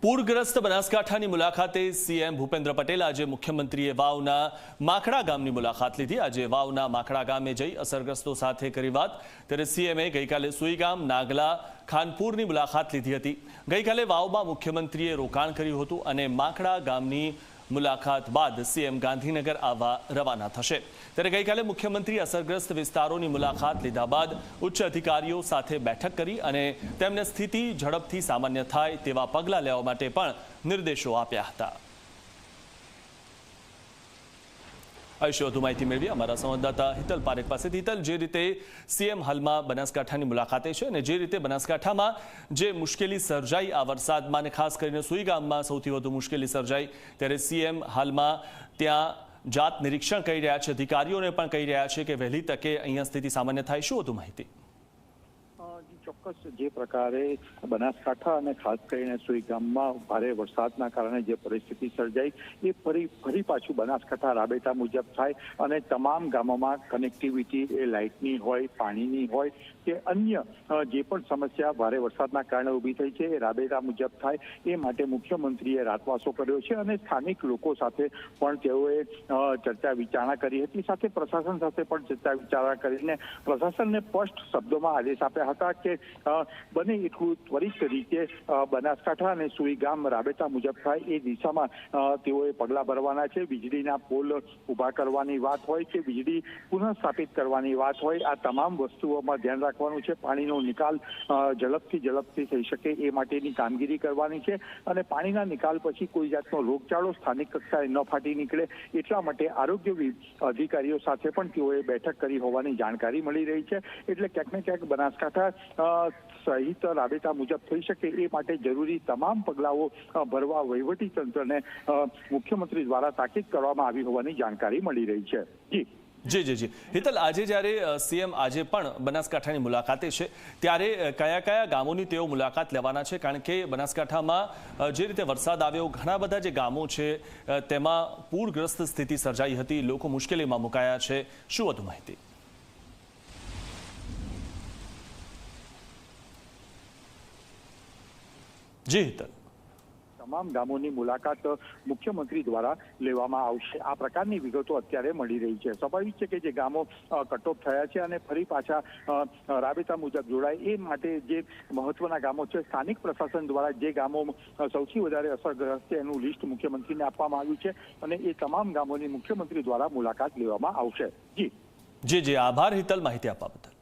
પૂરગ્રસ્ત બનાસકાંઠાની મુલાકાતે સીએમ ભૂપેન્દ્ર પટેલ આજે મુખ્યમંત્રીએ વાવના માખડા ગામની મુલાકાત લીધી। આજે વાવના માખડા ગામે જઈ અસરગ્રસ્તો સાથે કરી વાત। ત્યારે સીએમએ ગઈકાલે સુઈગામ, નાગલા, ખાનપુરની મુલાકાત લીધી હતી। ગઈકાલે વાવમાં મુખ્યમંત્રીએ રોકાણ કર્યું હતું અને માખડા ગામની મુલાકાત બાદ સીએમ ગાંધીનગર આવવા રવાના થશે। ત્યારે ગઈકાલે મુખ્યમંત્રી અસરગ્રસ્ત વિસ્તારોની મુલાકાત લીધા બાદ ઉચ્ચ અધિકારીઓ સાથે બેઠક કરી અને તેમને સ્થિતિ ઝડપથી સામાન્ય થાય તેવા પગલાં લેવા માટે પણ નિર્દેશો આપ્યા હતા। આશુ વધુ માહિતી મેળવી અમારા સંવાદદાતા હિતલ પારેખ પાસેથી। હિતલ, જે રીતે સીએમ હાલમાં બનાસકાંઠાની મુલાકાતે છે અને જે રીતે બનાસકાંઠામાં જે મુશ્કેલી સર્જાઈ આ વરસાદમાં અને ખાસ કરીને સુઈગામમાં સૌથી વધુ મુશ્કેલી સર્જાઈ, ત્યારે સીએમ હાલમાં ત્યાં જાત નિરીક્ષણ કરી રહ્યા છે, અધિકારીઓને પણ કહી રહ્યા છે કે વહેલી તકે અહીંયા સ્થિતિ સામાન્ય થાય। શું વધુ માહિતી? ચોક્કસ જે પ્રકારે બનાસકાંઠા અને ખાસ કરીને સુઈગામમાં ભારે વરસાદના કારણે જે પરિસ્થિતિ સર્જાઈ એ ફરી પાછું બનાસકાંઠા રાબેતા મુજબ થાય અને તમામ ગામોમાં કનેક્ટિવિટી એ લાઇટની હોય, પાણીની હોય કે અન્ય જે પણ સમસ્યા ભારે વરસાદના કારણે ઊભી થઈ છે એ રાબેતા મુજબ થાય એ માટે મુખ્યમંત્રીએ રાતવાસો કર્યો છે અને સ્થાનિક લોકો સાથે પણ તેઓએ ચર્ચા વિચારણા કરી હતી। સાથે પ્રશાસન સાથે પણ ચર્ચા વિચારણા કરીને પ્રશાસનને સ્પષ્ટ શબ્દોમાં આદેશ આપ્યા હતા કે બને એટલું ત્વરિત રીતે બનાસકાંઠા અને સુઈગામ રાબેતા મુજબ થાય એ દિશામાં તેઓએ પગલાં ભરવાના છે। વીજળીના પોલ ઊભા કરવાની વાત હોય કે વીજળી પુનઃસ્થાપિત કરવાની વાત હોય, આ તમામ વસ્તુઓમાં ધ્યાન રાખવાનું છે। પાણીનો નિકાલ ઝડપથી થઈ શકે એ માટેની કામગીરી કરવાની છે અને પાણીના નિકાલ પછી કોઈ જાતનો રોગચાળો સ્થાનિક કક્ષાએ ન ફાટી નીકળે એટલા માટે આરોગ્ય અધિકારીઓ સાથે પણ તેઓએ બેઠક કરી હોવાની જાણકારી મળી રહી છે। એટલે ક્યાંક ને ક્યાંક બનાસકાંઠા સહિત રાબેતા મુજબ થઈ શકે એ માટે જરૂરી તમામ પગલાઓ ભરવા વહીવટી તંત્રને મુખ્યમંત્રી દ્વારા તાકીદ કરવામાં આવી હોવાની જાણકારી મળી રહી છે। જી હિતલ, આજે જ્યારે સીએમ આજે પણ બનાસકાંઠાની મુલાકાતે છે ત્યારે કયા કયા ગામોની તેઓ મુલાકાત લેવાના છે? કારણ કે બનાસકાંઠામાં જે રીતે વરસાદ આવ્યો, ઘણા બધા જે ગામો છે તેમાં પૂરગ્રસ્ત સ્થિતિ સર્જાઈ હતી, લોકો મુશ્કેલીમાં મુકાયા છે। શું વધુ માહિતી? જી હિતલ, તમામ ગામોની મુલાકાત મુખ્યમંત્રી દ્વારા લેવામાં આવશે, આ પ્રકારની વિગતો અત્યારે મળી રહી છે। સ્વાભાવિક છે કે જે ગામો કટ ઓફ થયા છે અને ફરી પાછા રાબેતા મુજબ જોડાય એ માટે જે મહત્વના ગામો છે, સ્થાનિક પ્રશાસન દ્વારા જે ગામો સૌથી વધારે અસરગ્રસ્ત છે એનું લિસ્ટ મુખ્યમંત્રીને આપવામાં આવ્યું છે અને એ તમામ ગામોની મુખ્યમંત્રી દ્વારા મુલાકાત લેવામાં આવશે। જી આભાર હિતલ, માહિતી આપવા બદલ।